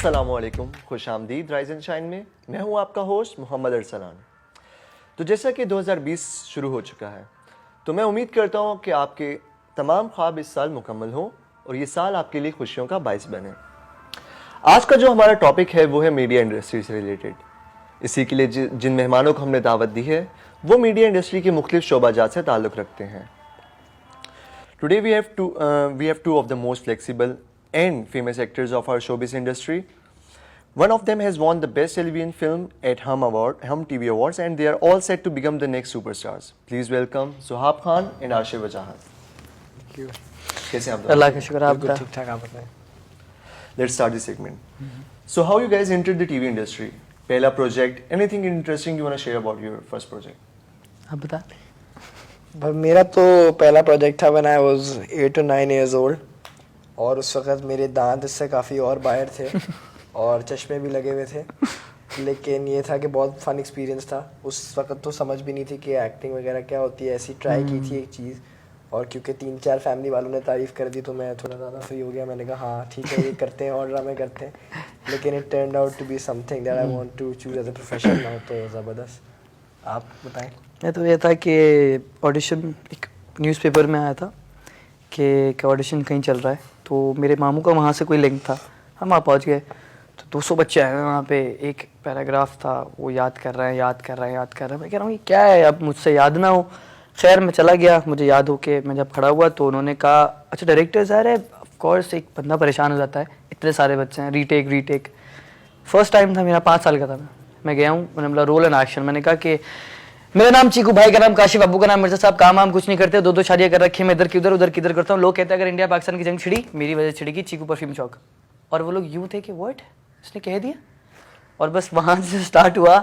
अस्सलामुअलैकुम, खुशामदीद rise and shine में। मैं हूं आपका होस्ट मोहम्मद अरसलान। तो जैसा कि 2020 शुरू हो चुका है, तो मैं उम्मीद करता हूं कि आपके तमाम ख्वाब इस साल मुकम्मल हों और ये साल आपके लिए खुशियों का बाइस बने। आज का जो हमारा टॉपिक है वो है मीडिया इंडस्ट्री से रिलेटेड। इसी के लिए जिन मेहमानों को हमने दावत दी है वो मीडिया इंडस्ट्री के मुख्तलिफ शोबाजात से ताल्लुक़ रखते हैं। Today we have two of the most flexible and famous actors of our showbiz industry. One of them has won the Best Television Film at Hum TV Awards, and they are all set to become the next superstars. Please welcome Suhab Khan and Ashif Wajahat. Thank you. कैसे हैं आप? अल्लाह का शुक्र, आप ठीक ठाक, आप बताएं। Let's start the segment. So how you guys entered the TV industry? पहला project, anything interesting you want to share about your first project? आप बता। मेरा तो पहला प्रोजेक्ट था when I was 8 to 9 years old, और उस वक्त मेरे दांत इससे काफ़ी और बाहर थे और चश्मे भी लगे हुए थे, लेकिन ये था कि बहुत फन एक्सपीरियंस था। उस वक्त तो समझ भी नहीं थी कि एक्टिंग वगैरह क्या होती है, ऐसी ट्राई की थी एक चीज़, और क्योंकि 3-4 फैमिली वालों ने तारीफ़ कर दी तो मैं थोड़ा ज़्यादा फ्री हो गया। मैंने कहा हाँ ठीक है, ये करते हैं और ड्रामे करते हैं, लेकिन it turned out to be something that I want to choose as a profession now. तो ज़बरदस्त। आप बताएं। मैं तो ये था कि ऑडिशन एक न्यूज़पेपर में आया था कि ऑडिशन कहीं चल रहा है, तो मेरे मामू का वहाँ से कोई लिंक था, हम वहाँ पहुँच गए। तो 200 बच्चे आए हैं वहाँ पे, एक पैराग्राफ था वो याद कर रहे हैं। मैं कह रहा हूँ ये क्या है, अब मुझसे याद ना हो। खैर मैं चला गया, मुझे याद हो के मैं जब खड़ा हुआ तो उन्होंने कहा अच्छा डायरेक्टर सर है। ऑफकोर्स एक बंदा परेशान हो जाता है, इतने सारे बच्चे हैं, रीटेक। फर्स्ट टाइम था मेरा, 5 साल का था मैं गया हूँ। मैंने बोला रोल एंड एक्शन। मैंने कहा कि मेरा नाम चीकू, भाई का नाम काशिफ, अब्बू का नाम मिर्जा साहब, काम कुछ नहीं करते, 2 शादियां कर रखी है, मैं इधर की उधर किधर करता हूँ। लोग कहते हैं अगर इंडिया पाकिस्तान की जंग छिड़ी मेरी वजह से छिड़ेगी, चीकू परफ्यूम चौक। और वो लोग यूँ थे कि व्हाट, इसने कह दिया। और बस वहाँ से स्टार्ट हुआ,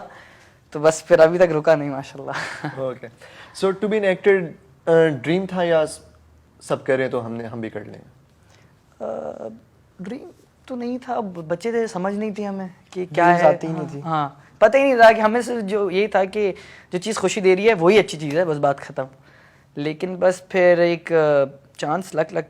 तो बस फिर अभी तक रुका नहीं माशाल्लाह। Okay, so to be an actor dream था या सब करें तो हम भी कर लें? ड्रीम तो नहीं था, बच्चे थे, समझ नहीं थी हमें कि क्या है, आती नहीं थी। हाँ, पता ही नहीं था कि हमें सिर्फ जो ये था कि जो चीज़ खुशी दे रही है वही अच्छी चीज़ है, बस बात ख़त्म। लेकिन बस फिर एक चांस लग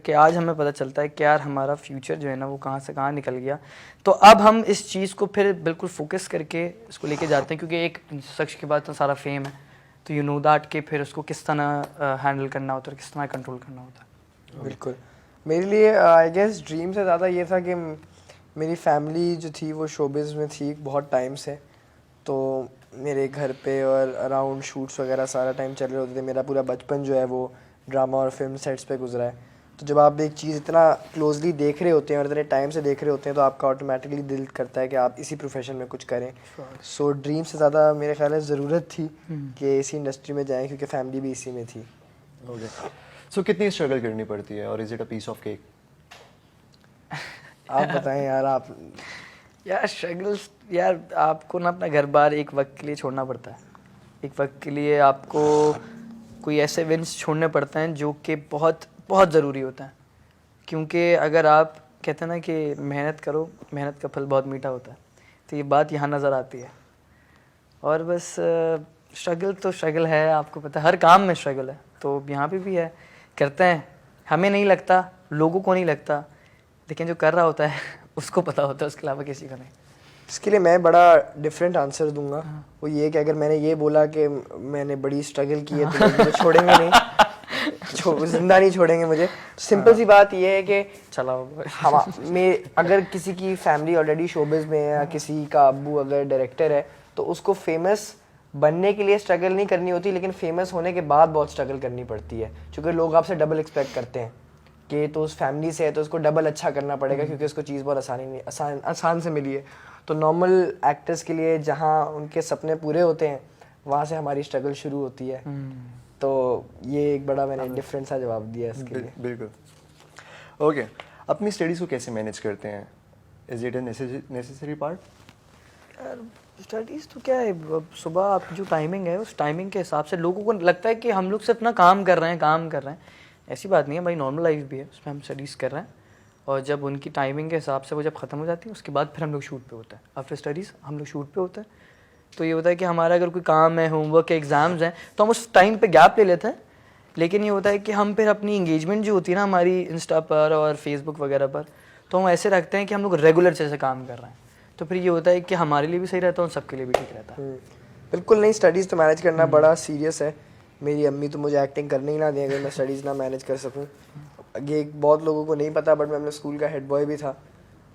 के आज हमें पता चलता है कि यार हमारा फ्यूचर जो है ना वो कहाँ से कहाँ निकल गया। तो अब हम इस चीज़ को फिर बिल्कुल फोकस करके इसको लेके जाते हैं, क्योंकि एक शख्स के बाद तो सारा फेम है, तो यू नो दैट कि फिर उसको किस तरह हैंडल करना होता है, किस तरह कंट्रोल करना होता है। बिल्कुल, मेरे लिए आई गेस ड्रीम से ज़्यादा ये था कि मेरी फैमिली जो थी वो शोबिज़ में थी बहुत टाइम से, तो मेरे घर पे और अराउंड शूट्स वगैरह सारा टाइम चल रहे होते थे। मेरा पूरा बचपन जो है वो ड्रामा और फिल्म सेट्स पे गुजरा है। तो जब आप एक चीज़ इतना क्लोजली देख रहे होते हैं और इतने टाइम से देख रहे होते हैं तो आपका ऑटोमेटिकली दिल करता है कि आप इसी प्रोफेशन में कुछ करें। सो ड्रीम से ज़्यादा मेरे ख्याल में ज़रूरत थी कि इसी इंडस्ट्री में जाएँ, क्योंकि फैमिली भी इसी में थी। ओके, सो कितनी स्ट्रगल करनी पड़ती है और is it a piece of cake? आप बताएं यार। आप यार स्ट्रगल्स, यार आपको ना अपना घर बार एक वक्त के लिए छोड़ना पड़ता है। एक वक्त के लिए आपको कोई ऐसे विंस छोड़ने पड़ते हैं जो कि बहुत बहुत ज़रूरी होता है, क्योंकि अगर आप कहते हैं ना कि मेहनत करो, मेहनत का फल बहुत मीठा होता है, तो ये बात यहाँ नज़र आती है। और बस स्ट्रगल तो स्ट्रगल है, आपको पता है हर काम में स्ट्रगल है, तो यहाँ पे भी है, करते हैं। हमें नहीं लगता, लोगों को नहीं लगता, लेकिन जो कर रहा होता है उसको पता होता है, उसके अलावा किसी का नहीं। इसके लिए मैं बड़ा डिफरेंट आंसर दूंगा। वो ये कि अगर मैंने ये बोला कि मैंने बड़ी स्ट्रगल की है तो लोग मुझे छोड़ेंगे नहीं, जिंदा नहीं छोड़ेंगे मुझे। सिंपल सी बात ये है कि चलो मैं अगर किसी की फैमिली ऑलरेडी शोबिज़ में है या किसी का अब्बू अगर डायरेक्टर है तो उसको फेमस बनने के लिए स्ट्रगल नहीं करनी होती, लेकिन फेमस होने के बाद बहुत स्ट्रगल करनी पड़ती है, क्योंकि लोग आपसे डबल एक्सपेक्ट करते हैं कि तो उस फैमिली से है तो उसको डबल अच्छा करना पड़ेगा, क्योंकि उसको चीज़ बहुत आसान से मिली है। तो नॉर्मल एक्टर्स के लिए जहाँ उनके सपने पूरे होते हैं वहाँ से हमारी स्ट्रगल शुरू होती है। तो ये एक बड़ा मैंने डिफरेंट सा जवाब दिया इसके लिए। बिल्कुल। ओके, अपनी स्टडीज़ को कैसे मैनेज करते हैं? Is it a necessary part? Studies तो क्या है, सुबह आप जो टाइमिंग है उस टाइमिंग के हिसाब से लोगों को लगता है कि हम लोग सिर्फ ना काम कर रहे हैं। ऐसी बात नहीं है भाई, नॉर्मल लाइफ भी है, उसमें हम स्टडीज़ कर रहे हैं, और जब उनकी टाइमिंग के हिसाब से वो जब ख़त्म हो जाती है उसके बाद फिर हम लोग शूट पे होते हैं। आफ्टर स्टडीज़ हम लोग शूट पे होते हैं। तो ये होता है कि हमारा अगर कोई काम है, होमवर्क है, एग्ज़ाम्स हैं, तो हम उस टाइम पे गैप ले लेते हैं। लेकिन ये होता है कि हम फिर अपनी इंगेजमेंट जो होती है ना हमारी इंस्टा पर और फेसबुक वगैरह पर, तो हम ऐसे रखते हैं कि हम लोग रेगुलर जैसे काम कर रहे हैं, तो फिर ये होता है कि हमारे लिए भी सही रहता है और सबके लिए भी ठीक रहता है। बिल्कुल नहीं, स्टडीज़ तो मैनेज करना बड़ा सीरियस है। मेरी अम्मी तो मुझे एक्टिंग करने ही ना दें अगर मैं स्टडीज़ ना मैनेज कर सकूं। ये बहुत लोगों को नहीं पता, बट मैं अपने स्कूल का हेड बॉय भी था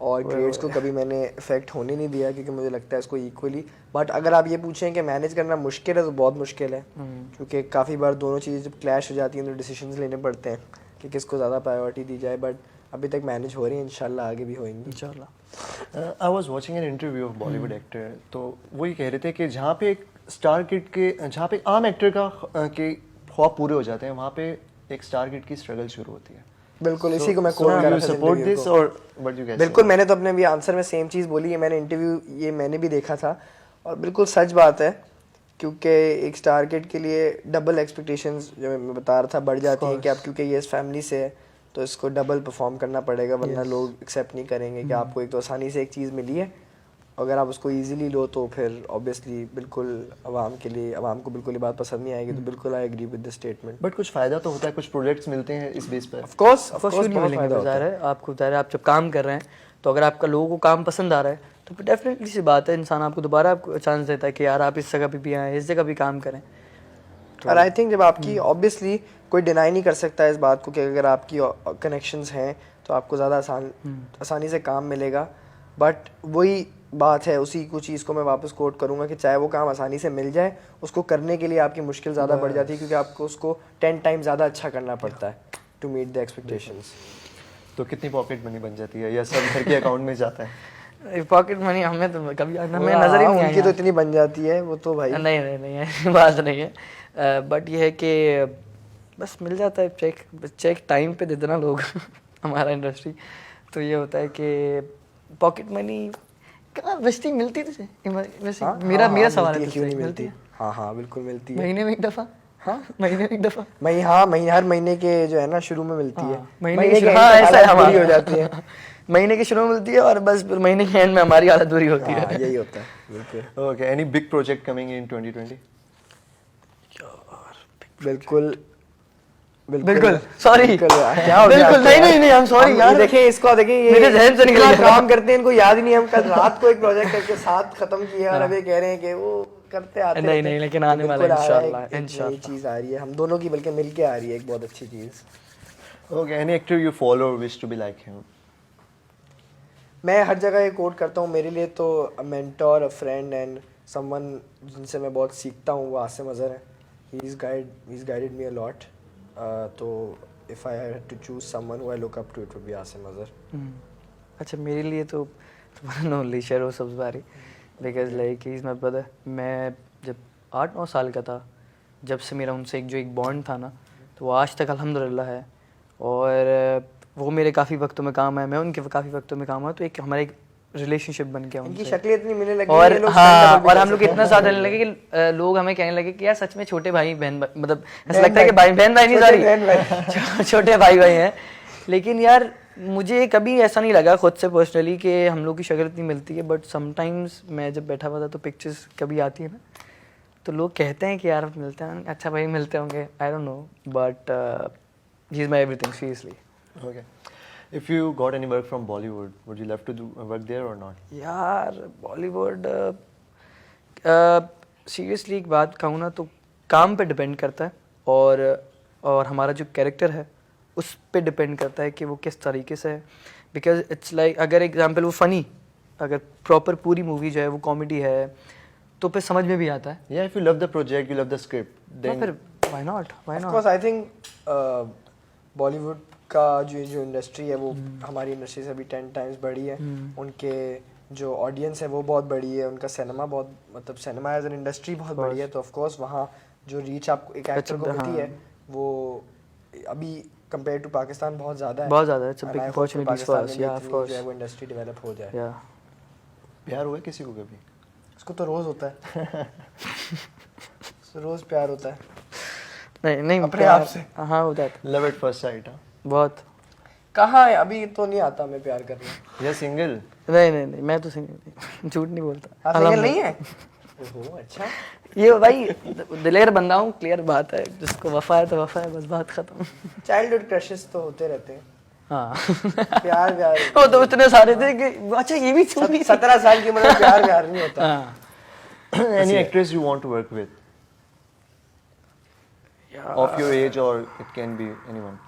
और ग्रेड्स को कभी मैंने इफेक्ट होने नहीं दिया, क्योंकि मुझे लगता है इसको इक्वली। बट अगर आप ये पूछें कि मैनेज करना मुश्किल है तो बहुत मुश्किल है, क्योंकि काफ़ी बार दोनों चीज़ें जब क्लैश हो जाती हैं तो डिसीजंस लेने पड़ते हैं कि किसको ज़्यादा प्रायोरिटी दी जाए। बट अभी तक मैनेज हो रही है, इंशाल्लाह आगे भी होएंगी इंशाल्लाह। I was watching an interview of Bollywood actor, तो वो ये कह रहे थे कि जहाँ पे एक स्टार किड के, जहाँ पे एक आम एक्टर का के ख्वाब पूरे हो जाते हैं, वहाँ पे एक स्टार किड की स्ट्रगल शुरू होती है। बिल्कुल इसी को मैं कोट कर रहा था सपोर्ट interview दिस को। और व्हाट यू बिल्कुल, मैंने तो अपने भी आंसर में सेम चीज़ बोली है। मैंने इंटरव्यू ये मैंने भी देखा था और बिल्कुल सच बात है, क्योंकि एक स्टार किड के लिए डबल एक्सपेक्टेशंस जो मैं बता रहा था बढ़ जाती हैं कि आप, क्योंकि ये इस फैमिली से है तो इसको डबल परफॉर्म करना पड़ेगा, वरना लोग एक्सेप्ट नहीं करेंगे कि आपको एक तो आसानी से एक चीज़ मिली है, अगर आप उसको इजीली लो तो फिर ऑब्वियसली बिल्कुल आवाम को बिल्कुल ये बात पसंद नहीं आएगी। तो बिल्कुल I agree with the statement. But कुछ फ़ायदा तो होता है, कुछ प्रोजेक्ट्स मिलते हैं इस बेस पर। ऑफ कोर्स क्यों नहीं बहुत मिलेंगे, फायदा होता बाजार है। है आपको बता रहे हैं, आप जब काम कर रहे हैं तो अगर आपका लोगों को काम पसंद आ रहा है तो फिर डेफिनेटली सी बात है, इंसान आपको दोबारा आपको चांस देता है कि यार आप इस जगह पे भी आए, इस जगह भी काम करें। और आई थिंक जब आपकी ऑब्वियसली कोई डिनाई नहीं कर सकता है इस बात को कि अगर आपकी कनेक्शंस हैं तो आपको ज़्यादा आसानी से काम मिलेगा। बट वही बात है, उसी कुछ चीज़ को मैं वापस कोट करूंगा कि चाहे वो काम आसानी से मिल जाए, उसको करने के लिए आपकी मुश्किल ज़्यादा बढ़ जाती है, क्योंकि आपको उसको 10 टाइम ज़्यादा अच्छा करना पड़ता है टू मीट द एक्सपेक्टेशंस। तो कितनी पॉकेट मनी बन जाती है या सब घर के अकाउंट में जाता है? पॉकेट मनी हमें तो कभी हमें नजर ही नहीं आई। उनकी तो इतनी बन जाती है वो तो भाई। नहीं ऐसी बात नहीं है, बट ये है कि बस मिल जाता है चेक टाइम पे दे देना लोग हमारा इंडस्ट्री। तो ये होता है कि पॉकेट मनी कहाँ बचती मिलती तुझे वैसे? मेरा सवाल है, क्यों नहीं मिलती है? हाँ बिल्कुल मिलती है। महीने में एक दफा? हाँ महीने में एक दफा। हर महीने के जो है ना शुरू में मिलती है। महीने के ऐसा है हमारी हो जाती है महीने के शुरू में मिलती है और बस फिर महीने के एंड में हमारी हालत बुरी होती है। यही होता है बिल्कुल। Okay, any big project coming in 2020? बिल्कुल सॉरी क्या हो गया? बिल्कुल नहीं आई एम सॉरी यार। देखिए इसको, देखिए ये मेरे जहन से निकल गया। काम करते हैं इनको याद ही नहीं। हम कल रात को एक प्रोजेक्ट करके साथ खत्म किया और अभी कह रहे हैं कि वो करते आते नहीं लेकिन आने वाला है इंशाल्लाह। चीज आ रही है हम दोनों की, बल्कि मिलके आ रही है एक बहुत अच्छी चीज। Okay, any actor you follow wish to be like him? मैं हर जगह ये कोट करता हूँ, मेरे लिए तो a mentor, a friend and someone जिनसे मैं बहुत सीखता हूँ वो आसिम अज़हर है। He is guided me a lot. तो if I had to choose someone who I look up to, it would be Asim Azhar. अच्छा, मेरे लिए तो only Shero Sabzwari, because like he is my brother. मैं जब 8-9 साल का था, जब से मेरा उनसे एक बॉन्ड था ना, तो वो आज तक अल्हम्दुलिल्लाह है और वो मेरे काफ़ी वक्तों में काम आया, मैं उनके काफ़ी वक्तों में काम आया। तो एक हमारा एक रिलेशनशिप बन गया इनकी उनसे। शक्लें इतनी मिलने लगी और ये लोग हाँ, stand-up भी और कर हम लोग सकते इतना हैं। साथ रहने लगे कि लोग हमें कहने लगे कि यार सच में छोटे भाई बहन मतलब ऐसा लगता है कि भाई बहन भाई नहीं, सॉरी छोटे भाई हैं। लेकिन यार मुझे कभी ऐसा नहीं लगा खुद से पर्सनली कि हम लोग की शक्ल इतनी मिलती है। बट समटाइम्स मैं जब बैठा हुआ था तो पिक्चर्स कभी आती है ना, तो लोग कहते हैं कि यार मिलते हैं, अच्छा भाई मिलते होंगे, I don't know, but he is my everything seriously. Okay. If you got any work from Bollywood, would you love to do work there or not? यार बॉलीवुड सीरियसली एक बात कहूँ ना तो काम पे डिपेंड करता है और हमारा जो कैरेक्टर है उस पे डिपेंड करता है कि वो किस तरीके से है। बिकॉज इट्स लाइक अगर एग्जांपल वो फ़नी, अगर प्रॉपर पूरी मूवी जो है वो कॉमेडी है तो फिर समझ में भी आता है। Yeah, if you love the project, you love the script, then फिर why not Of course, I think Bollywood का जो इंडस्ट्री है वो हमारी इंडस्ट्री से भी 10 टाइम्स बड़ी है। उनके जो ऑडियंस है वो बहुत बड़ी है, उनका सिनेमा बहुत, मतलब सिनेमा एज एन इंडस्ट्री बहुत बड़ी है। तो ऑफ कोर्स वहाँ जो रीच आपको एक एक्टर को मिलती है वो अभी कंपेयर टू पाकिस्तान बहुत ज़्यादा है। It's a big opportunity for us, या ऑफ कोर्स, जो है वो इंडस्ट्री डेवलप हो जाए। या प्यार हुआ किसी को कभी? उसको तो रोज़ होता है रोज़ प्यार होता है नहीं अपने आप से। हाँ होता है Love at first sight, हाँ? बहुत। कहाँ है अभी तो नहीं आता मैं प्यार करना। या सिंगल? नहीं मैं तो सिंगल झूठ नहीं बोलता। आप सिंगल नहीं है? ओहो अच्छा। ये भाई दिलेर बंदा हूँ, क्लियर बात है, जिसको वफा है तो वफा है, बस बात खत्म। चाइल्डहुड क्रशेस तो होते रहते हैं। हाँ प्यार व्यार वो तो इतने सारे थे कि अच्छा ये भी सुन 17 साल की उम्र में प्यार व्यार नहीं होता। हाँ Any actress you want to work with? Of your age, or it can be anyone.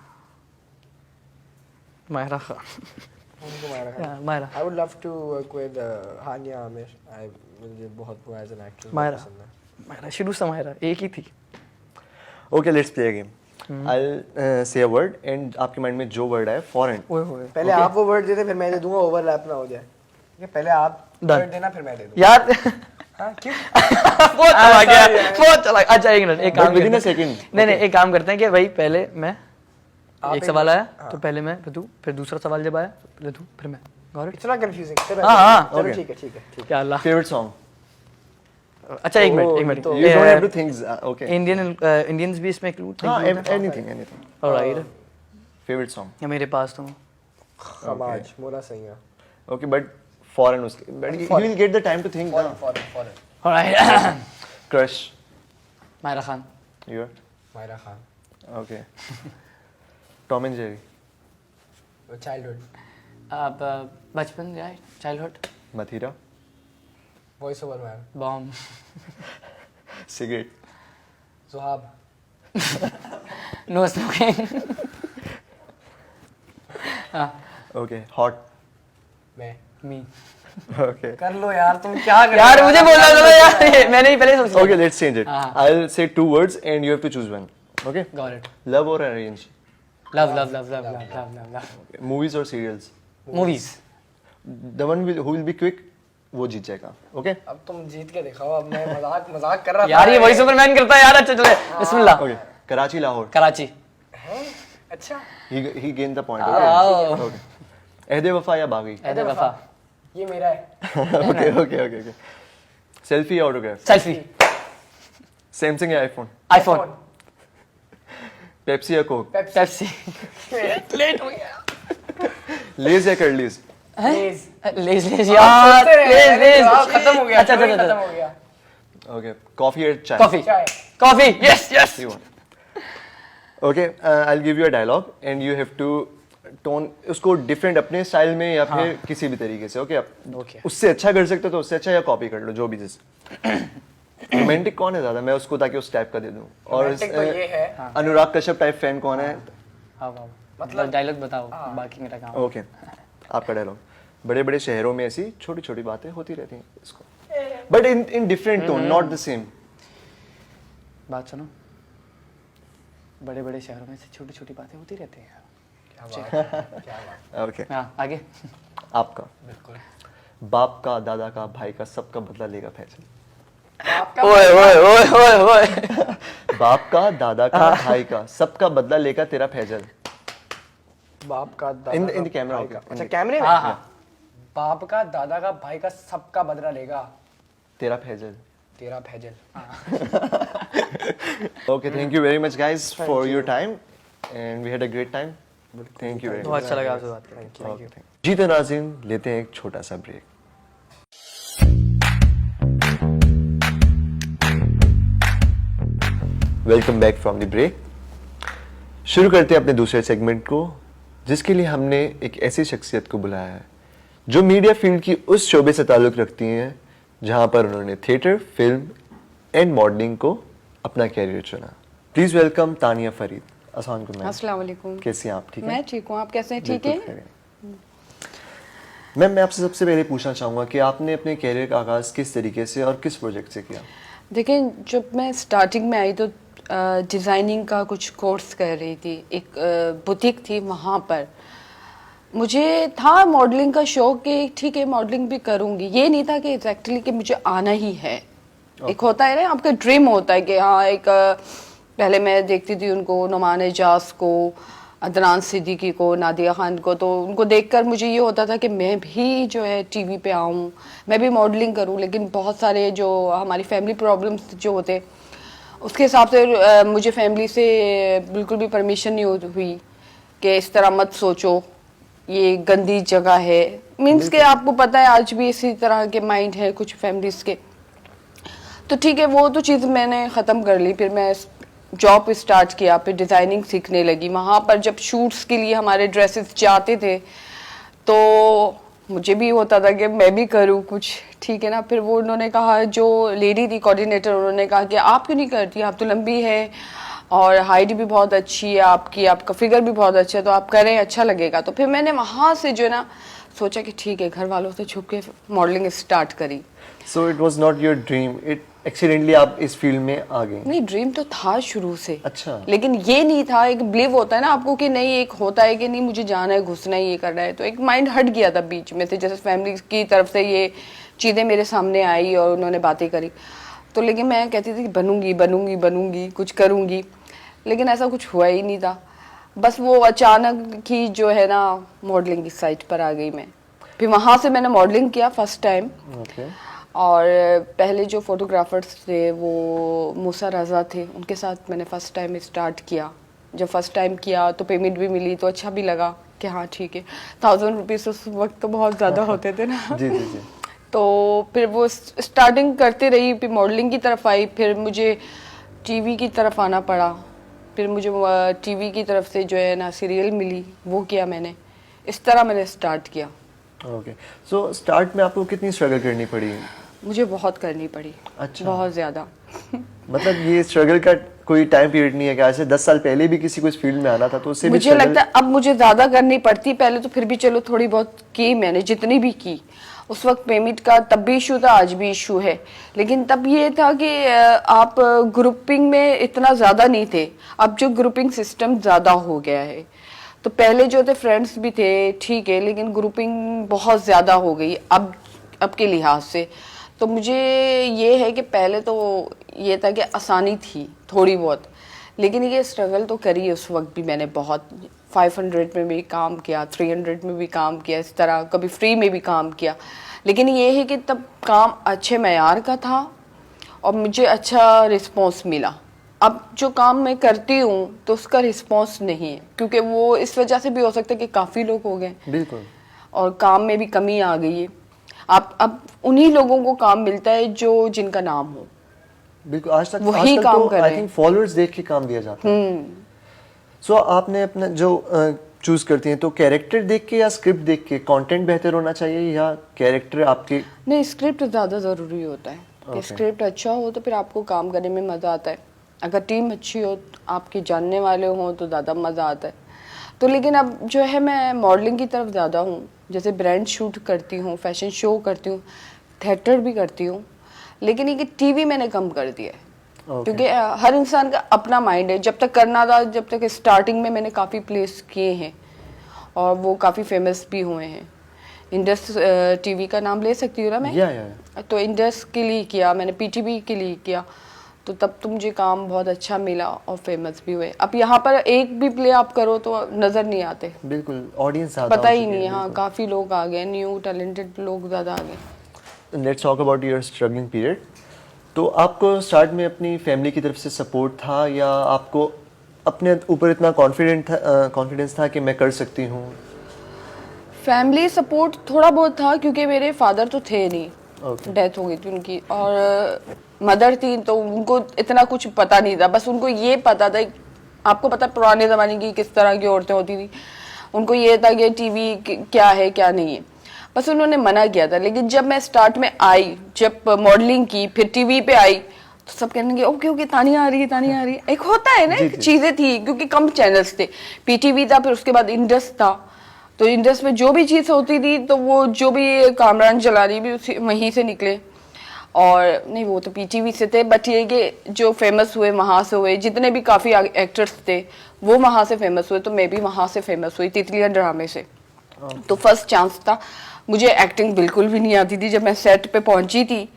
Myra Khan उनको मारा खाना। Myra I would love to work with हानिया आमिर। मुझे बहुत वो एज एन एक्ट्रेस मायरा पसंद है। मायरा शुरू से मायरा एक ही थी Okay, let's play a game. I'll say a word and आपके माइंड में जो वर्ड आए फॉरन ओए होए पहले आप वो वर्ड देते फिर मैं दे दूंगा, ओवरलैप ना हो जाए। ठीक है, पहले आप Done. वर्ड देना फिर मैं दे दूंगा। यार हाँ क्यों? बहुत चला गया बहुत चला अच्छा एक मिनट एक काम विद इन अ करते हैं। सेकंड। नहीं नहीं एक काम करते हैं कि भाई पहले मैं आप एक एक सवाल आया हाँ। तो पहले मैं फिर तू फिर दूसरा सवाल जब आया पहले तू फिर मैं गॉट इट इतना कंफ्यूजिंग। चलो हाँ, हाँ, चलो okay. ठीक है ठीक है ठीक क्या अल्लाह फेवरेट सॉन्ग। अच्छा एक Oh, मिनट तो- You don't have to think. Okay. Indians भी इसमें include हाँ, include हैं? anything. Alright. Favorite song. या मेरे पास तो है। खमाज मोरा सही है। Okay, but foreign उसके. But you will get the time to think. Foreign ना. Foreign foreign. Alright. Crush. Mayra Khan Your. Mayra Khan. Okay. Tom and Jerry. Childhood. अब बचपन right childhood Mathira. Voice over man. Bomb Cigarette. Suhaib. No smoking Okay. Hot. मैं। मी Okay. कर लो यार, तुम क्या कर यार मुझे बोलना था ना यार मैंने ही पहले सोच Okay, let's change it. हाँ. I'll say 2 words and you have to choose one. Okay. Got it Love or arrange? Love love love love love love love Okay. Movies or serials? Movies The one who will be quick, वो जीत जाएगा. Okay. अब तुम जीत के दिखाओ। अब मैं मजाक कर रहा था। यार ये वॉइस ओवर मैन करता है यार अच्छा चले बिस्मिल्लाह Okay. Karachi, Lahore. कराची हैं? अच्छा। He gained the point. Oh. Okay. Okay. अहदे वफा या बागी? ऐदे वफा ये मेरा है। Okay. Selfie या autograph? सेल्फी Samsung या iPhone? आईफोन Pepsi या Coke? पेप्सी लेट हो गया Lays या Curly's? प्लीज। लेज लेज यार लेज लेज खत्म हो गया। अच्छा story अच्छा खत्म अच्छा हो गया। Okay. Coffee or chai? Coffee chai. Coffee yes yes You want? Okay. I'll give you a dialogue and you have to tone उसको different अपने style में या फिर किसी भी तरीके से. Okay. Okay. उससे अच्छा कर सकते हो तो उससे अच्छा या कॉपी कर लो जो भी जैसे. रोमांटिक कौन है ज्यादा मैं उसको ताकि उस टाइप का दे दूं और Romantic तो ये है। अनुराग कश्यप टाइप फैन कौन है हाँ मतलब डायलॉग बताओ बाकी मेरा काम ओके आपका डायलॉग बड़े बड़े शहरों में ऐसी छोटी छोटी बातें होती रहती हैं इसको but in different tone not the same बात सुनो बड़े बड़े शहरों में से छोटी छोटी बातें होती रहती हैं ओके हाँ आगे आपका बिल्कुल। बाप का दादा का भाई का सबका बदला लेगा फैसल ओए ओए ओए ओए ओए बाप का दादा का भाई का सबका बदला लेगा तेरा फैजल बाप का दादा इन का द कैमरा भाई ओके का। अच्छा कैमरे में। हाँ हाँ बाप का दादा का भाई का सबका बदला लेगा तेरा फैजल तेरा Faizal. Okay, thank you very much, guys, for your time, and we had a great time. Thank you very बहुत much. अच्छा लगा आपसे बात करके Okay, thank you. जी तो नाज़रीन लेते हैं एक छोटा सा break. Welcome back from the break. शुरू करते हैं अपने दूसरे सेगमेंट को जिसके लिए हमने एक ऐसी शख्सियत को बुलाया है जो मीडिया फील्ड की उस शोबे से ताल्लुक़ रखती हैं जहां पर उन्होंने थिएटर, फिल्म एंड मॉडलिंग को अपना कैरियर चुना. Please welcome Tania Farid. अस्सलाम वालेकुम. अस्सलाम वालेकुम। कैसी हैं आप? ठीक है. मैं ठीक हूँ, आप कैसे हैं? ठीक बिल्कुल है। खैरियत. मैम मैं आपसे सबसे पहले पूछना चाहूँगा कि आपने अपने कैरियर का आगाज़ किस तरीके से और किस प्रोजेक्ट से किया? देखिए जब मैं स्टार्टिंग में आई तो डिज़ाइनिंग का कुछ कोर्स कर रही थी, एक बुटीक थी वहाँ पर. मुझे था मॉडलिंग का शौक कि ठीक है मॉडलिंग भी करूँगी, ये नहीं था कि एग्जैक्टली कि मुझे आना ही है. एक होता है ना आपका ड्रीम होता है कि हाँ एक पहले मैं देखती थी उनको नुमान एजाज को, अदनान सिद्दीकी को, नादिया खान को, तो उनको देखकर मुझे ये होता था कि मैं भी जो है टीवी पे आऊँ, मैं भी मॉडलिंग करूँ. लेकिन बहुत सारे जो हमारी फैमिली प्रॉब्लम्स जो होते उसके हिसाब से मुझे फैमिली से बिल्कुल भी परमिशन नहीं हुई कि इस तरह मत सोचो, ये गंदी जगह है. मीन्स के आपको पता है आज भी इसी तरह के माइंड है कुछ फैमिलीज के. तो ठीक है वो तो चीज़ मैंने ख़त्म कर ली. फिर मैं जॉब स्टार्ट किया, फिर डिज़ाइनिंग सीखने लगी। वहाँ पर जब शूट्स के लिए हमारे ड्रेसेस जाते थे तो मुझे भी होता था कि मैं भी करूँ कुछ, ठीक है ना। फिर वो उन्होंने कहा, जो लेडी थी कोऑर्डिनेटर, उन्होंने कहा कि आप क्यों नहीं करती, आप तो लंबी है और हाइट भी बहुत अच्छी है आपकी, आपका फिगर भी बहुत अच्छा है, तो आप करें, अच्छा लगेगा। तो फिर मैंने वहाँ से जो है ना सोचा कि ठीक है, घर वालों से छुप के मॉडलिंग स्टार्ट करी। So it was not your dream, it accidentally आप इस फील्ड में आ गए? नहीं, ड्रीम तो था शुरू से। अच्छा। लेकिन ये नहीं था, एक बिलीव होता है ना आपको कि नहीं, एक होता है कि नहीं मुझे जाना है, घुसना है, ये करना है, तो एक माइंड हट गया था बीच में से। जैसे फैमिली की तरफ से ये चीज़ें मेरे सामने आई और उन्होंने बातें करी, तो लेकिन मैं कहती थी कि बनूंगी बनूंगी बनूंगी, कुछ करूंगी, लेकिन ऐसा कुछ हुआ ही नहीं था। बस वो अचानक ही जो है ना मॉडलिंग की साइट पर आ गई मैं। फिर वहाँ से मैंने मॉडलिंग किया फर्स्ट टाइम। ओके। और पहले जो फोटोग्राफर्स थे वो मूसा रज़ा थे, उनके साथ मैंने फ़र्स्ट टाइम स्टार्ट किया। जब फर्स्ट टाइम किया तो पेमेंट भी मिली, तो अच्छा भी लगा कि हाँ ठीक है। 1000 रुपीज़ उस वक्त तो बहुत ज़्यादा होते थे ना। जी जी जी। तो फिर वो स्टार्टिंग करते रही, फिर मॉडलिंग की तरफ आई, फिर मुझे टीवी की तरफ आना पड़ा। फिर मुझे टीवी की तरफ से जो है ना सीरियल मिली, वो किया मैंने। इस तरह मैंने स्टार्ट किया। ओके। सो स्टार्ट में आपको कितनी स्ट्रगल करनी पड़ी? मुझे बहुत करनी पड़ी। अच्छा। बहुत ज़्यादा। मतलब ये स्ट्रगल का कोई टाइम पीरियड नहीं है कि आज से 10 साल पहले भी किसी को इस फील्ड में आना था तो उससे भी मुझे लगता है अब मुझे ज़्यादा करनी पड़ती। पहले तो फिर भी चलो थोड़ी बहुत की मैंने, जितनी भी की। उस वक्त पेमेंट का तब भी इशू था, आज भी इशू है। लेकिन तब ये था कि आप ग्रुपिंग में इतना ज़्यादा नहीं थे। अब जो ग्रुपिंग सिस्टम ज़्यादा हो गया है, तो पहले जो थे फ्रेंड्स भी थे, ठीक है, लेकिन ग्रुपिंग बहुत ज़्यादा हो गई अब के लिहाज से। तो मुझे ये है कि पहले तो ये था कि आसानी थी थोड़ी बहुत, लेकिन ये स्ट्रगल तो करी उस वक्त भी मैंने बहुत। 500 में भी काम किया, 300 में भी काम किया, इस तरह कभी फ्री में भी काम किया। लेकिन ये है कि तब काम अच्छे मयार का था और मुझे अच्छा रिस्पॉन्स मिला। अब जो काम मैं करती हूँ तो उसका रिस्पॉन्स नहीं है, क्योंकि वो इस वजह से भी हो सकता है कि काफ़ी लोग हो गए। बिल्कुल। और काम में भी कमी आ गई है। आप अब उन्हीं लोगों को काम मिलता है जो जिनका नाम हो। बिल्कुल। आज तक वही काम तो कर रहे आई हैं। थिंक फॉलोअर्स देख के काम दिया जाता है। सो आपने अपना जो चूज करती हैं तो कैरेक्टर देख के या स्क्रिप्ट देख के कंटेंट बेहतर होना चाहिए या कैरेक्टर आपके? नहीं, स्क्रिप्ट ज़्यादा ज़रूरी होता है। कि स्क्रिप्ट अच्छा हो तो फिर आपको काम करने में मज़ा आता है। अगर टीम अच्छी हो, आपके जानने वाले हों, तो ज़्यादा मज़ा आता है। तो लेकिन अब जो है मैं मॉडलिंग की तरफ ज़्यादा हूँ। जैसे ब्रांड शूट करती हूँ, फैशन शो करती हूँ, थिएटर भी करती हूँ। लेकिन ये टीवी मैंने कम कर दिया है। क्योंकि हर इंसान का अपना माइंड है। जब तक करना था, जब तक स्टार्टिंग में मैंने काफ़ी प्लेस किए हैं और वो काफ़ी फेमस भी हुए हैं। इंडस टीवी का नाम ले सकती हूँ ना मैं? या। तो इंडस के लिए किया मैंने, पीटीवी के लिए किया, तो तब तो मुझे काम बहुत अच्छा मिला और फेमस भी हुए। अब यहाँ पर एक भी प्ले आप करो तो नज़र नहीं आते। बिल्कुल। ऑडियंस ज़्यादा पता ही नहीं है। हाँ, काफ़ी लोग आ गए, न्यू टैलेंटेड लोग ज़्यादा आ गए। Let's talk about your struggling period. तो आपको स्टार्ट में अपनी फैमिली की तरफ से सपोर्ट था या आपको अपने ऊपर इतना कॉन्फिडेंस था कि मैं कर सकती हूँ? फैमिली सपोर्ट थोड़ा बहुत था, क्योंकि मेरे फादर तो थे नहीं, Okay. डेथ हो गई थी उनकी, और मदर थी, तो उनको इतना कुछ पता नहीं था। बस उनको ये पता था, आपको पता पुराने ज़माने की किस तरह की औरतें होती थी, उनको ये था कि टीवी क्या है क्या नहीं है, बस उन्होंने मना किया था। लेकिन जब मैं स्टार्ट में आई, जब मॉडलिंग की, फिर टीवी पे आई, तो सब कहने लगे ओके ओके तानिया आ रही है, तानिया आ रही है। एक होता है ना, एक चीज़ें थी, क्योंकि कम चैनल्स थे। पीटीवी था, फिर उसके बाद इंडस था, तो इंडस में जो भी चीज़ होती थी तो वो जो भी कामरान चला रही भी उसी वहीं से निकले। और नहीं, वो तो पीटीवी से थे, बट ये कि जो फेमस हुए वहाँ से हुए। जितने भी काफ़ी एक्टर्स थे वो वहाँ से फेमस हुए, तो मैं भी वहाँ से फेमस हुई, तितलियां ड्रामे से। तो फर्स्ट चांस था। मुझे एक्टिंग बिल्कुल भी नहीं आती थी। जब मैं सेट पे पहुंची थी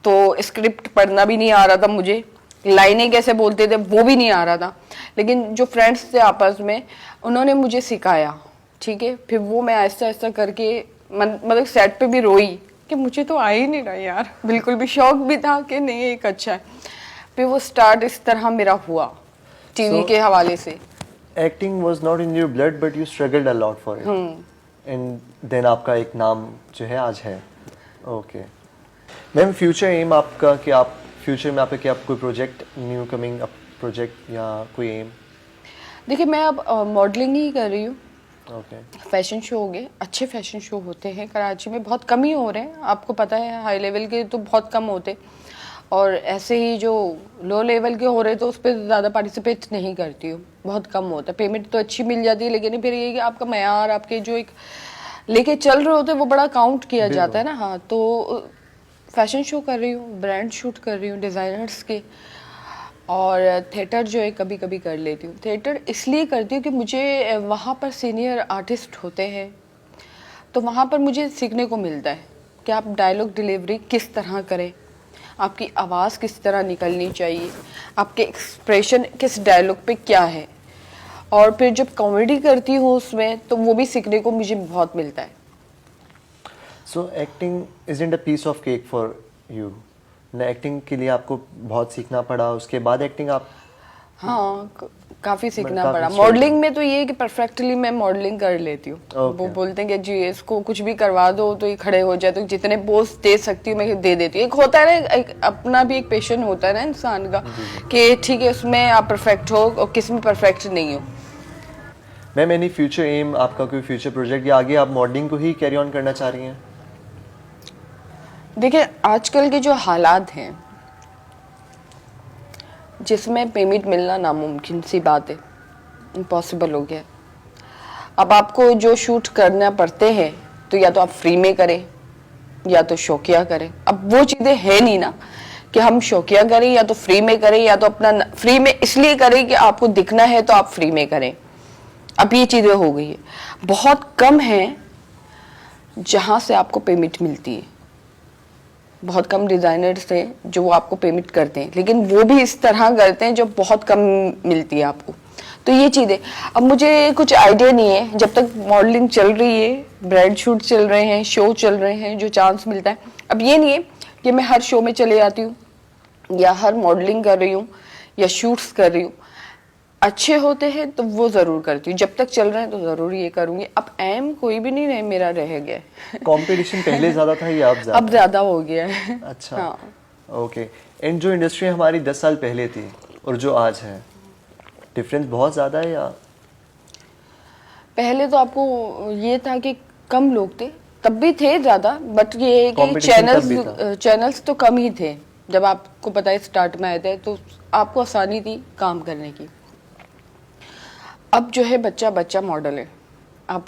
तो स्क्रिप्ट पढ़ना भी नहीं आ रहा था मुझे, लाइनें कैसे बोलते थे वो भी नहीं आ रहा था। लेकिन जो फ्रेंड्स थे आपस में, उन्होंने मुझे सिखाया, ठीक है। फिर वो मैं ऐसा ऐसा करके मतलब सेट पे भी रोई कि मुझे तो आ ही नहीं रहा यार, बिल्कुल भी। शौक भी था कि नहीं एक अच्छा है। फिर वो स्टार्ट इस तरह मेरा हुआ टीवी के हवाले से। Acting was not in your blood but you struggled a lot for it, and then आपका एक नाम जो है आज है। ओके मैम, फ्यूचर एम आपका कि आप फ्यूचर में आपका क्या कोई project new coming up project या कोई एम? देखिए मैं अब मॉडलिंग ही कर रही हूँ। ओके। फैशन शो हो गए, अच्छे फैशन शो होते हैं कराची में, बहुत कम ही हो रहे हैं, आपको पता है हाई लेवल के तो बहुत कम होते, और ऐसे ही जो लो लेवल के हो रहे तो उस पर ज़्यादा पार्टिसिपेट नहीं करती हूँ, बहुत कम होता है। पेमेंट तो अच्छी मिल जाती है, लेकिन फिर ये कि आपका मयार, आपके जो एक लेके चल रहे होते हैं वो बड़ा काउंट किया जाता है ना। हाँ, तो फैशन शो कर रही हूँ, ब्रांड शूट कर रही हूँ डिज़ाइनर्स के, और थिएटर जो है कभी कभी कर लेती हूँ। थिएटर इसलिए करती हूँ कि मुझे वहाँ पर सीनियर आर्टिस्ट होते हैं, तो वहाँ पर मुझे सीखने को मिलता है कि आप डायलॉग डिलीवरी किस तरह करें, आपकी आवाज़ किस तरह निकलनी चाहिए, आपके एक्सप्रेशन किस डायलॉग पे क्या है, और फिर जब कॉमेडी करती हूँ उसमें तो वो भी सीखने को मुझे बहुत मिलता है। So acting isn't a piece of cake for you ना? एक्टिंग के लिए आपको बहुत सीखना पड़ा, उसके बाद एक्टिंग आप? हाँ, काफ़ी सीखना काफी पड़ा। struggle। मॉडलिंग में तो ये है कि परफेक्टली मैं मॉडलिंग कर लेती हूँ। वो बोलते हैं कि जी इसको कुछ भी करवा दो तो ये खड़े हो जाए, तो जितने पोज दे सकती हूँ मैं दे देती हूँ। एक होता है ना, एक अपना भी एक पेशन होता है ना इंसान का, कि ठीक है उसमें आप परफेक्ट हो और किस में परफेक्ट नहीं हो। मैम एनी फ्यूचर एम, आपका कोई फ्यूचर प्रोजेक्ट या आगे आप मॉडलिंग को ही कैरी ऑन करना चाह रही हैं? देखिए आजकल के जो हालात हैं जिसमें पेमेंट मिलना नामुमकिन सी बात है, इम्पॉसिबल हो गया। अब आपको जो शूट करना पड़ते हैं तो या तो आप फ्री में करें या तो शौकिया करें। अब वो चीज़ें है नहीं ना कि हम शौकिया करें या तो फ्री में करें, या तो अपना फ्री में इसलिए करें कि आपको दिखना है तो आप फ्री में करें। अब ये चीज़ें हो गई है, बहुत कम है जहाँ से आपको पेमेंट मिलती है, बहुत कम डिज़ाइनर्स हैं जो वो आपको पेमेंट करते हैं, लेकिन वो भी इस तरह करते हैं जो बहुत कम मिलती है आपको। तो ये चीज़ें, अब मुझे कुछ आइडिया नहीं है, जब तक मॉडलिंग चल रही है, ब्राइड शूट चल रहे हैं, शो चल रहे हैं, जो चांस मिलता है। अब ये नहीं है कि मैं हर शो में चले जाती हूँ या हर मॉडलिंग कर रही हूँ या शूट्स कर रही हूँ। अच्छे होते हैं तो वो ज़रूर करती हूँ, जब तक चल रहे हैं तो ज़रूर ये करूँगी। अब एम कोई भी नहीं रहे मेरा रह गया है। कंपटीशन पहले ज़्यादा था या अब ज़्यादा? अब ज़्यादा हो गया है। अच्छा। हाँ। ओके। एंड जो इंडस्ट्री हमारी 10 साल पहले थी और जो आज है, डिफरेंस बहुत ज़्यादा है या? पहले तो आपको ये था कि कम लोग थे, तब भी थे ज़्यादा, बट ये है कि Competition तब भी था। चैनल्स तो कम ही थे। जब आपको पता है स्टार्ट में आए थे तो आपको आसानी थी काम करने की। अब जो है बच्चा बच्चा मॉडल है, आप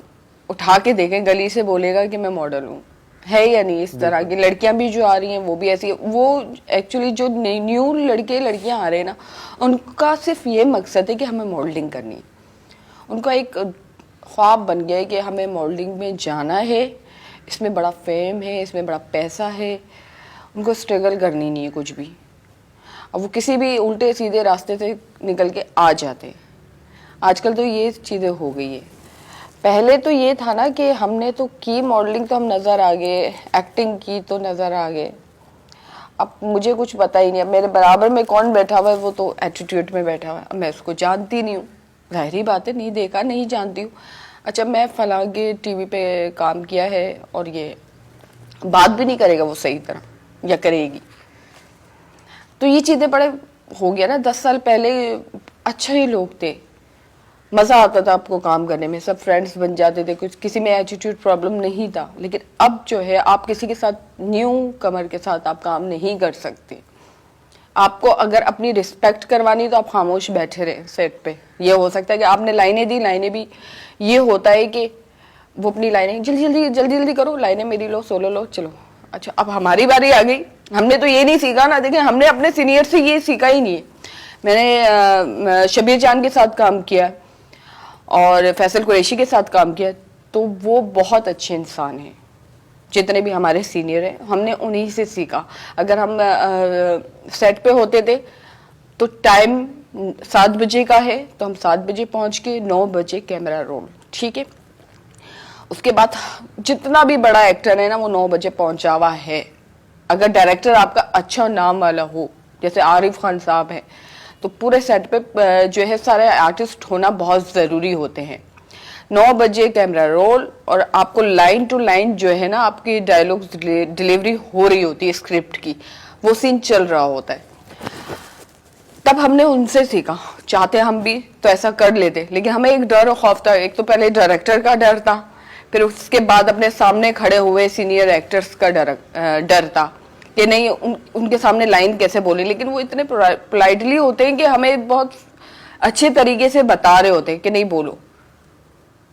उठा के देखें गली से बोलेगा कि मैं मॉडल हूँ, है या नहीं? इस तरह की लड़कियां भी जो आ रही हैं वो भी ऐसी। वो एक्चुअली जो न्यू लड़के लड़कियां आ रहे हैं ना, उनका सिर्फ ये मकसद है कि हमें मॉडलिंग करनी है। उनका एक ख्वाब बन गया है कि हमें मॉडलिंग में जाना है, इसमें बड़ा फेम है, इसमें बड़ा पैसा है। उनको स्ट्रगल करनी नहीं है कुछ भी। अब वो किसी भी उल्टे सीधे रास्ते से निकल के आ जाते हैं। आजकल तो ये चीज़ें हो गई है। पहले तो ये था ना कि हमने तो की मॉडलिंग तो हम नज़र आ गए, एक्टिंग की तो नज़र आ गए। अब मुझे कुछ पता ही नहीं, अब मेरे बराबर में कौन बैठा हुआ है वो तो एटीट्यूड में बैठा हुआ है, अब मैं उसको जानती नहीं हूँ। ज़ाहिरी बात है, नहीं देखा, नहीं जानती हूँ। अच्छा मैं फलां के टीवी पे काम किया है और ये बात भी नहीं करेगा वो सही तरह या करेगी, तो ये चीज़ें बड़े हो गया ना। 10 साल पहले अच्छे ही लोग थे, मज़ा आता था आपको काम करने में, सब फ्रेंड्स बन जाते थे, कुछ किसी में एटीट्यूड प्रॉब्लम नहीं था। लेकिन अब जो है आप किसी के साथ, न्यू कमर के साथ आप काम नहीं कर सकते। आपको अगर अपनी रिस्पेक्ट करवानी तो आप खामोश बैठे रहे सेट पे। ये हो सकता है कि आपने लाइनें दी, लाइनें भी ये होता है कि वो अपनी लाइनें जल्दी करो, लाइनें मेरी लो, सोलो लो, चलो। अच्छा अब हमारी बारी आ गई, हमने तो ये नहीं सीखा ना। देखिए हमने अपने सीनियर से ये सीखा ही नहीं है। मैंने शबीर जान के साथ काम किया और फैसल कुरैशी के साथ काम किया, तो वो बहुत अच्छे इंसान हैं। जितने भी हमारे सीनियर हैं हमने उन्हीं से सीखा। अगर हम सेट पे होते थे तो टाइम 7 बजे का है तो हम 7 बजे पहुंच के 9 बजे कैमरा रोल, ठीक है। उसके बाद जितना भी बड़ा एक्टर है ना वो 9 बजे पहुंचा हुआ है। अगर डायरेक्टर आपका अच्छा नाम वाला हो, जैसे आरिफ खान साहब है, तो पूरे सेट पे जो है सारे आर्टिस्ट होना बहुत ज़रूरी होते हैं। 9 बजे कैमरा रोल और आपको लाइन टू लाइन जो है ना आपकी डायलॉग डिलीवरी हो रही होती है स्क्रिप्ट की, वो सीन चल रहा होता है। तब हमने उनसे सीखा, चाहते हम भी तो ऐसा कर लेते, लेकिन हमें एक डर और खौफ था। एक तो पहले डायरेक्टर का डर था, फिर उसके बाद अपने सामने खड़े हुए सीनियर एक्टर्स का डर था कि नहीं उनके सामने लाइन कैसे बोले। लेकिन वो इतने पोलाइटली होते हैं कि हमें बहुत अच्छे तरीके से बता रहे होते हैं कि नहीं बोलो।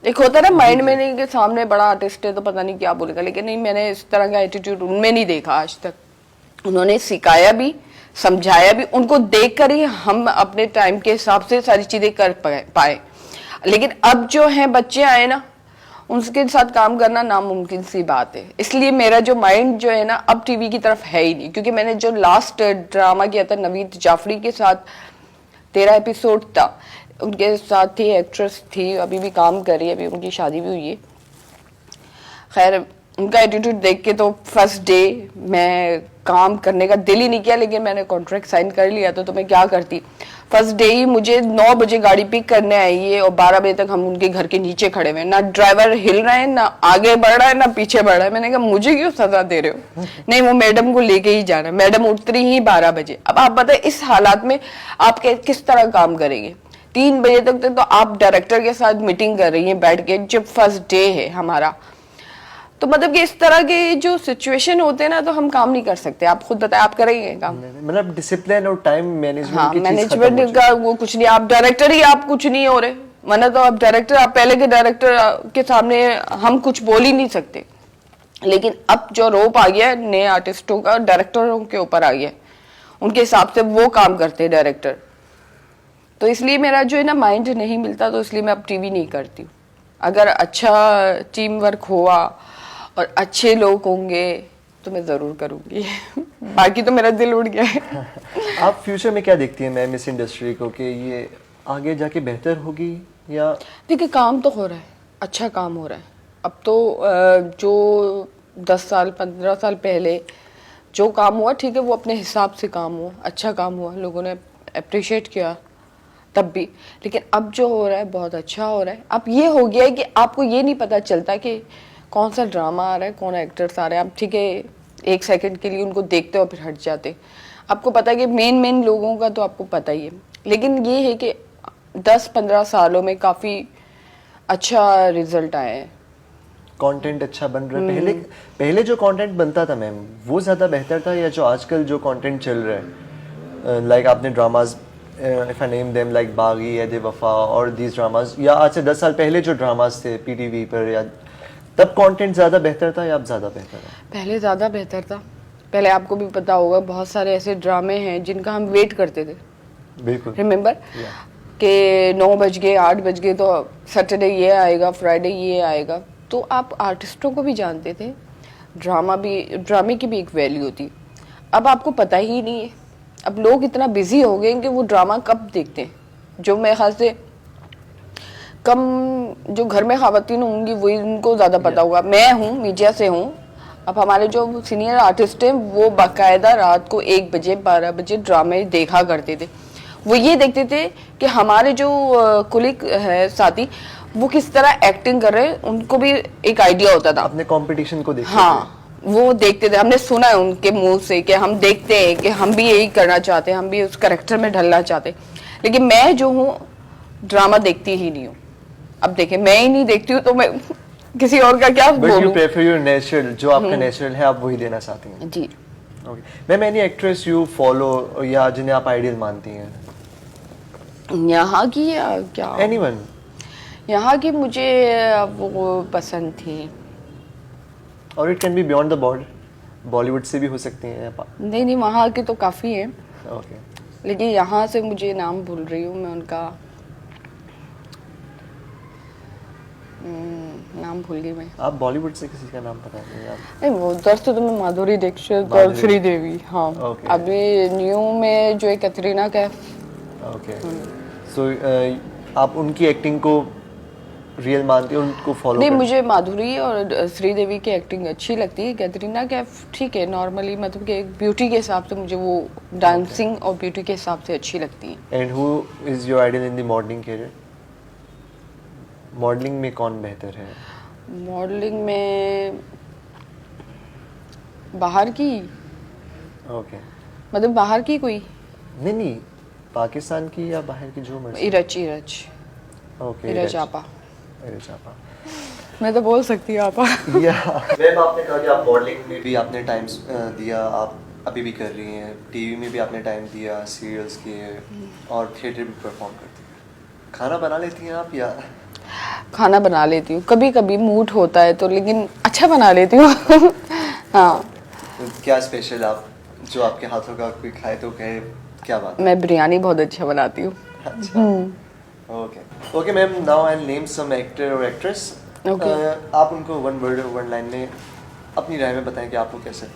एक होता है ना माइंड में, नहीं कि सामने बड़ा आर्टिस्ट है तो पता नहीं क्या बोलेगा, लेकिन नहीं, मैंने इस तरह का एटीट्यूड उनमें नहीं देखा आज तक। उन्होंने सिखाया भी, समझाया भी, उनको देखकर ही हम अपने टाइम के हिसाब से सारी चीजें कर पाए। लेकिन अब जो है बच्चे आए ना, उनके साथ काम करना नामुमकिन सी बात है। इसलिए मेरा जो माइंड जो है ना अब टीवी की तरफ है ही नहीं, क्योंकि मैंने जो लास्ट ड्रामा किया था नवीद जाफरी के साथ, 13 एपिसोड था, उनके साथ थी एक्ट्रेस थी, अभी भी काम कर रही है, अभी उनकी शादी भी हुई है। खैर उनका एटीट्यूड देख के तो फर्स्ट डे मैं काम करने का दिल ही नहीं किया, लेकिन मैंने कॉन्ट्रैक्ट साइन कर लिया तो मैं क्या करती। फर्स्ट डे ही मुझे 9 बजे गाड़ी पिक करने आई है और 12 बजे तक हम उनके घर के नीचे खड़े हुए, ना ड्राइवर हिल रहा है, ना आगे बढ़ रहा है, ना पीछे बढ़ रहा है। मैंने कहा मुझे क्यों सजा दे रहे हो? नहीं, वो मैडम को लेके ही जाना है। मैडम उतरी ही 12 बजे। अब आप बताए इस हालात में आप किस तरह काम करेंगे? 3 बजे तक तो आप डायरेक्टर के साथ मीटिंग कर रही हैं बैठ के, जब फर्स्ट डे है हमारा। तो मतलब कि इस तरह के जो सिचुएशन होते हैं ना, तो हम काम नहीं कर सकते। आप खुद बताए, आप करेंगे काम? मतलब डिसिप्लिन और टाइम मैनेजमेंट हाँ, की चीज खत्म मैनेजमेंट हो का वो कुछ नहीं। आप डायरेक्टर ही आप कुछ नहीं हो रहे, वरना तो आप डायरेक्टर, आप पहले के डायरेक्टर के सामने हम कुछ बोल ही नहीं सकते। लेकिन अब जो रोप आ गया है नए आर्टिस्टों का, डायरेक्टरों के ऊपर आ गया है, उनके हिसाब से वो काम करते हैं डायरेक्टर। तो इसलिए मेरा जो है ना माइंड नहीं मिलता, तो इसलिए मैं अब टीवी नहीं करती हूँ। अगर अच्छा टीम वर्क हुआ और अच्छे लोग होंगे तो मैं जरूर करूंगी। बाकी तो मेरा दिल उड़ गया है। आप फ्यूचर में क्या देखती हैं मैम इस इंडस्ट्री को, कि ये आगे जाके बेहतर होगी या? देखिए काम तो हो रहा है, अच्छा काम हो रहा है। अब तो जो 10 साल 15 साल पहले जो काम हुआ, ठीक है, वो अपने हिसाब से काम हुआ, अच्छा काम हुआ, लोगों ने अप्रिशिएट किया तब भी। लेकिन अब जो हो रहा है बहुत अच्छा हो रहा है। अब ये हो गया है कि आपको ये नहीं पता चलता कि कौन सा ड्रामा आ रहा है, कौन एक्टर्स आ रहे हैं। आप ठीक है 1 सेकंड के लिए उनको देखते हो फिर हट जाते। आपको पता है कि मेन लोगों का तो आपको पता ही है। लेकिन ये है कि 10-15 सालों में काफी अच्छा रिजल्ट आया है। कंटेंट अच्छा बन रहा है। पहले जो कंटेंट बनता था मैम, वो ज्यादा बेहतर था या जो आजकल जो कंटेंट चल रहा है? लाइक आपने dramas, if I name them, like बागी, ऐ वफा और दीज ड्रामाज, या आज से 10 साल पहले जो ड्रामाज थे पीटीवी पर, या तब कंटेंट ज्यादा बेहतर था या अब ज्यादा बेहतर है? पहले ज्यादा बेहतर था। पहले आपको भी पता होगा बहुत सारे ऐसे ड्रामे हैं जिनका हम वेट करते थे। बिल्कुल रिमेम्बर कि 9 बज गए 8 बज गए तो सैटरडे ये आएगा, फ्राइडे ये आएगा। तो आप आर्टिस्टों को भी जानते थे, ड्रामे की भी एक वैल्यू थी। अब आपको पता ही नहीं है। अब लोग इतना बिजी हो गए कि वो ड्रामा कब देखते हैं। जो मेरे ख्याल से कम जो घर में खवातीन होंगी वही उनको ज्यादा पता होगा। मैं हूँ, मीडिया से हूँ। अब हमारे जो सीनियर आर्टिस्ट हैं वो बाकायदा रात को 1 बजे 12 बजे ड्रामे देखा करते थे। वो ये देखते थे कि हमारे जो कुलिक है साथी वो किस तरह एक्टिंग कर रहे हैं, उनको भी एक आइडिया होता था। अपने कंपटीशन को देखते हाँ, वो देखते थे। हमने सुना है उनके मुंह से कि हम देखते हैं कि हम भी यही करना चाहते हैं, हम भी उस कैरेक्टर में ढलना चाहते हैं। लेकिन मैं जो हूँ ड्रामा देखती ही नहीं हूँ। अब देखें, मैं ही नहीं देखती हूँ तो मैं किसी और का क्या बट यू बोलूं? प्रेफर योर नेचुरल, जो आपका नेचुरल है आप वही देना चाहती हैं। जी। Okay ma'am, any actress you follow या जिन्हें आप आइडियल मानती हैं? यहाँ की या क्या? एनीवन। यहाँ की मुझे वो पसंद थी। और it can be beyond the border, Bollywood से भी हो सकती हैं। नहीं, वहाँ की तो काफी है, ओके। लेकिन यहाँ से मुझे नाम भूल रही हूँ मैं उनका। नाम भूल गई मैं। आप बॉलीवुड से किसी का नाम पता नहीं आप? नहीं, वो उधर से तो मैं माधुरी दीक्षित और श्रीदेवी। हाँ। Okay. अभी न्यू में जो है कैटरीना कैफ। ओके सो आप उनकी एक्टिंग को रियल मानती हैं, उनको फॉलो? नहीं, मुझे माधुरी और श्रीदेवी की एक्टिंग अच्छी लगती है। कैटरीना कैफ ठीक है, नॉर्मली मतलब कि ब्यूटी के हिसाब से मुझे वो डांसिंग और ब्यूटी के हिसाब से अच्छी लगती है। And who is your idol in the modelling career? Modelling में कौन बेहतर है? मॉडलिंग में बाहर की, ओके मतलब बाहर की कोई? नहीं, पाकिस्तान की या बाहर की, जो मर्जी? इरच ओके, इरच आपा। इरच आपा। मैं तो बोल सकती हूँ आपा। या मैम, आपने कहा कि आप मॉडलिंग में भी आपने टाइम दिया, आप अभी भी कर रही हैं, टीवी में भी आपने टाइम दिया, सीरियल्स किए और थिएटर भी परफॉर्म करती हैं। खाना बना लेती हैं आप या? खाना बना लेती हूँ, कभी कभी मूड होता है तो, लेकिन अच्छा बना लेती हूँ। हाँ, तो क्या स्पेशल आप जो आपके हाथों का कोई खाए तो कहे क्या बात? मैं बिरयानी बहुत अच्छा बनाती हूँ। अच्छा, okay okay ma'am, now I name some actor और एक्ट्रेस। Okay. आप उनको वन वर्ड और वन लाइन में अपनी राय में बताएं कि आपको कैसे।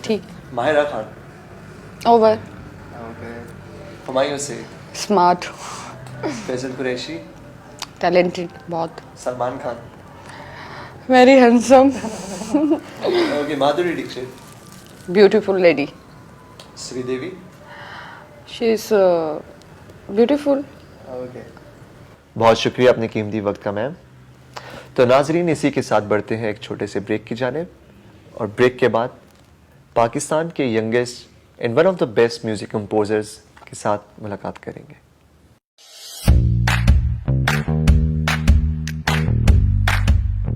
ठीक। माहिरा खान। ओवर। ओके। हुमायूं से। स्मार्ट। फैसल कुरैशी। टैलेंटेड बहुत। Salman Khan. Very handsome. Okay. Madhuri Dixit. Beautiful lady. Sridevi. She is beautiful. Okay, बहुत शुक्रिया अपने कीमती वक्त का मैम। तो नाजरीन, इसी के साथ बढ़ते हैं एक छोटे से ब्रेक की जानिब, और ब्रेक के बाद पाकिस्तान के youngest and one of the best music composers के साथ मुलाकात करेंगे।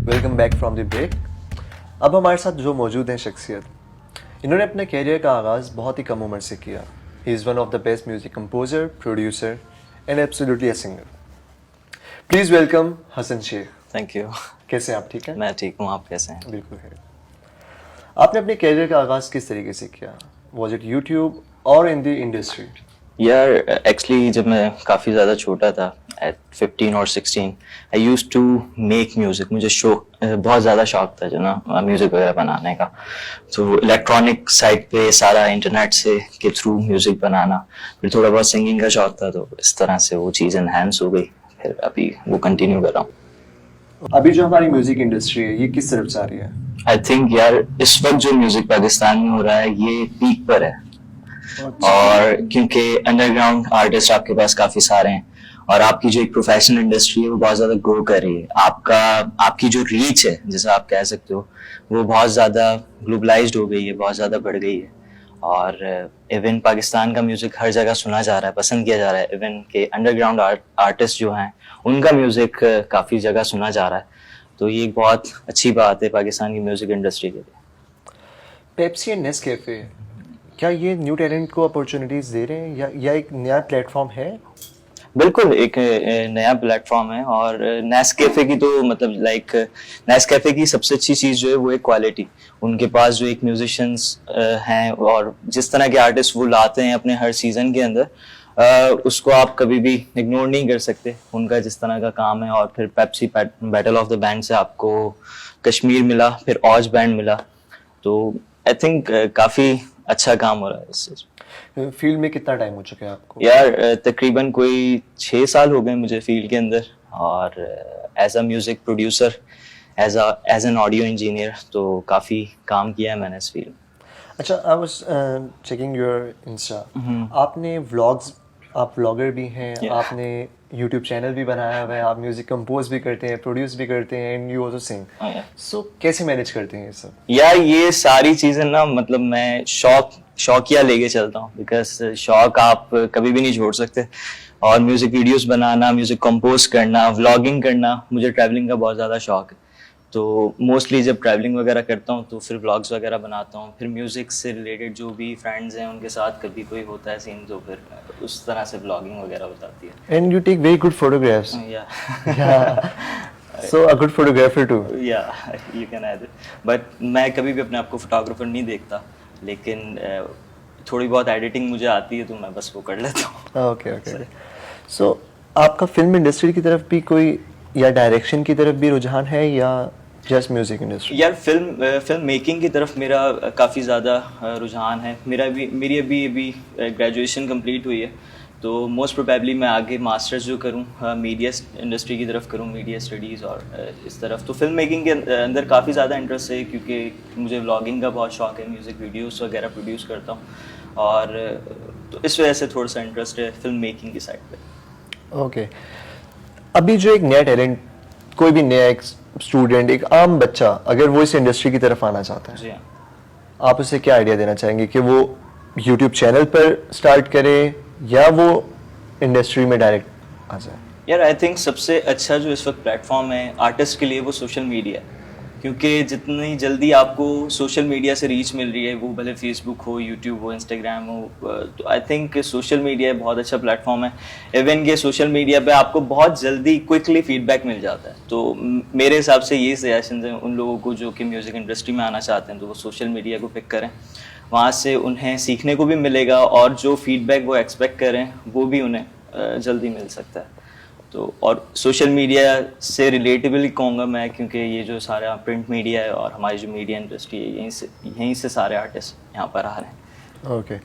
Welcome back from the break. अब हमारे साथ जो मौजूद हैं शख्सियत, इन्होंने अपने कैरियर का आगाज़ बहुत ही कम उम्र से किया। He is one of the best music composer, producer and absolutely a singer. Please welcome Hasan Sheikh. Thank you. कैसे हैं आप? ठीक हैं? मैं ठीक हूँ, आप कैसे हैं? बिल्कुल है। आपने अपने कैरियर का आगाज़ किस तरीके से किया? वॉज इट यूट्यूब और इन द इंडस्ट्री? यार एक्चुअली जब मैं काफ़ी ज़्यादा छोटा था, एट 15 और 16, I used to make music. मुझे बहुत ज़्यादा शौक था जो ना म्यूज़िक वगैरह बनाने का। तो इलेक्ट्रॉनिक साइड पे सारा इंटरनेट से के थ्रू म्यूज़िक बनाना, फिर थोड़ा बहुत सिंगिंग का शौक था, तो इस तरह से वो चीज़ एनहांस हो गई। फिर अभी वो कंटिन्यू कर रहा हूँ। अभी जो हमारी म्यूजिक इंडस्ट्री है, ये किस तरफ जा रही है? आई थिंक यार इस वक्त जो म्यूजिक पाकिस्तान में हो रहा है ये पीक पर है। और क्योंकि अंडरग्राउंड आर्टिस्ट आपके पास काफी सारे हैं, और आपकी जो एक प्रोफेशनल इंडस्ट्री है वो बहुत ज्यादा ग्रो कर रही है। आपकी जो रीच है, जैसा आप कह सकते हो, वो बहुत ज्यादा ग्लोबलाइज्ड हो गई है, बहुत ज्यादा बढ़ गई है। और इवन पाकिस्तान का म्यूजिक हर जगह सुना जा रहा है, पसंद किया जा रहा है। इवन के अंडरग्राउंड आर्टिस्ट जो हैं उनका म्यूजिक काफी जगह सुना जा रहा है। तो ये एक बहुत अच्छी बात है पाकिस्तान की म्यूजिक इंडस्ट्री के लिए। पेप्सी एंड नेस्कैफे, क्या ये न्यू टैलेंट को अपॉर्चुनिटीज दे रहे हैं या एक नया प्लेटफॉर्म है? बिल्कुल एक नया प्लेटफॉर्म है। और नेस्कैफे की तो मतलब नेस्कैफे की सबसे अच्छी चीज़ जो है वो है क्वालिटी। उनके पास जो एक म्यूजिशियंस हैं और जिस तरह के आर्टिस्ट वो लाते हैं अपने हर सीजन के अंदर, उसको आप कभी भी इग्नोर नहीं कर सकते, उनका जिस तरह का काम है। और फिर Pepsi battle of the band से आपको कश्मीर मिला, फिर ऑज बैंड मिला। तो आई थिंक काफ़ी अच्छा काम हो रहा है इससे। फील्ड में कितना टाइम हो चुका है आपको? यार तकरीबन कोई 6 साल हो गए मुझे फील्ड के अंदर, और as a music producer, as an audio engineer, तो काफ़ी काम किया है मैंने इस फील्ड में। अच्छा, I was checking your Insta. आपने व्लॉग्स, आप व्लॉगर भी हैं, आपने यूट्यूब चैनल भी बनाया हुआ है, आप म्यूजिक कंपोज भी करते हैं, प्रोड्यूस भी करते हैं, एंड यू आल्सो सिंग। सो कैसे मैनेज करते हैं ये सब? यार ये सारी चीज़ें ना, मतलब मैं शौकिया लेके चलता हूँ, बिकॉज शौक आप कभी भी नहीं छोड़ सकते। और म्यूजिक वीडियोस बनाना, म्यूजिक कंपोज करना, व्लॉगिंग करना, मुझे ट्रैवलिंग का बहुत ज़्यादा शौक है। तो मोस्टली जब ट्रैवलिंग वगैरह करता हूँ तो फिर व्लॉग्स वगैरह बनाता हूँ। फिर म्यूज़िक से रिलेटेड जो भी फ्रेंड्स हैं उनके साथ कभी कोई होता है सीन, तो फिर उस तरह से व्लॉगिंग वगैरह बताती है। And you take very good photographs. So a good photographer too. Yeah you can add it, but मैं कभी भी अपने आप को फोटोग्राफर नहीं देखता, लेकिन थोड़ी बहुत एडिटिंग मुझे आती है तो मैं बस वो कर लेता हूँ। Okay okay. सो आपका फिल्म इंडस्ट्री की तरफ भी कोई, या डायरेक्शन की तरफ भी रुझान है, या जस्ट म्यूजिक इंडस्ट्री? यार फिल्म मेकिंग की तरफ मेरा काफ़ी ज़्यादा रुझान है। मेरी अभी ग्रेजुएशन कंप्लीट हुई है, तो मोस्ट प्रोबेबली मैं आगे मास्टर्स जो करूँ मीडिया इंडस्ट्री की तरफ करूँ, मीडिया स्टडीज़ और इस तरफ। तो फिल्म मेकिंग के अंदर काफ़ी ज़्यादा इंटरेस्ट है, क्योंकि मुझे व्लॉगिंग का बहुत शौक है, म्यूज़िक वीडियोस वगैरह प्रोड्यूस करता हूँ, और तो इस वजह से थोड़ा सा इंटरेस्ट है फिल्म मेकिंग की साइड पे। ओके। अभी जो एक नया टैलेंट, कोई भी नया एक स्टूडेंट, एक आम बच्चा, अगर वो इस इंडस्ट्री की तरफ आना चाहता है, जी हाँ। आप उसे क्या आइडिया देना चाहेंगे कि वो यूट्यूब चैनल पर स्टार्ट करे, या वो इंडस्ट्री में डायरेक्ट आ जाए? यार आई थिंक सबसे अच्छा जो इस वक्त प्लेटफॉर्म है आर्टिस्ट के लिए वो सोशल मीडिया है, क्योंकि जितनी जल्दी आपको सोशल मीडिया से रीच मिल रही है, वो भले फेसबुक हो, यूट्यूब हो, इंस्टाग्राम हो, तो आई थिंक सोशल मीडिया बहुत अच्छा प्लेटफॉर्म है। इवन के सोशल मीडिया पे आपको बहुत जल्दी क्विकली फीडबैक मिल जाता है। तो मेरे हिसाब से ये सजेशन है उन लोगों को जो कि म्यूज़िक इंडस्ट्री में आना चाहते हैं, तो वो सोशल मीडिया को पिक करें, वहाँ से उन्हें सीखने को भी मिलेगा और जो फीडबैक वो एक्सपेक्ट करें वो भी उन्हें जल्दी मिल सकता है। तो और सोशल मीडिया से रिलेटेबल कहूँगा मैं, क्योंकि ये जो सारा प्रिंट मीडिया है और हमारी जो मीडिया इंडस्ट्री है यहीं से सारे आर्टिस्ट यहाँ पर आ रहे हैं। ओके,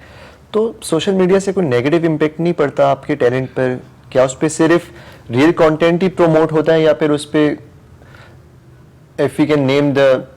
तो सोशल मीडिया से कोई नेगेटिव इम्पेक्ट नहीं पड़ता आपके टैलेंट पर? क्या उस पर सिर्फ रियल कंटेंट ही प्रमोट होता है या फिर उस पर if you can name the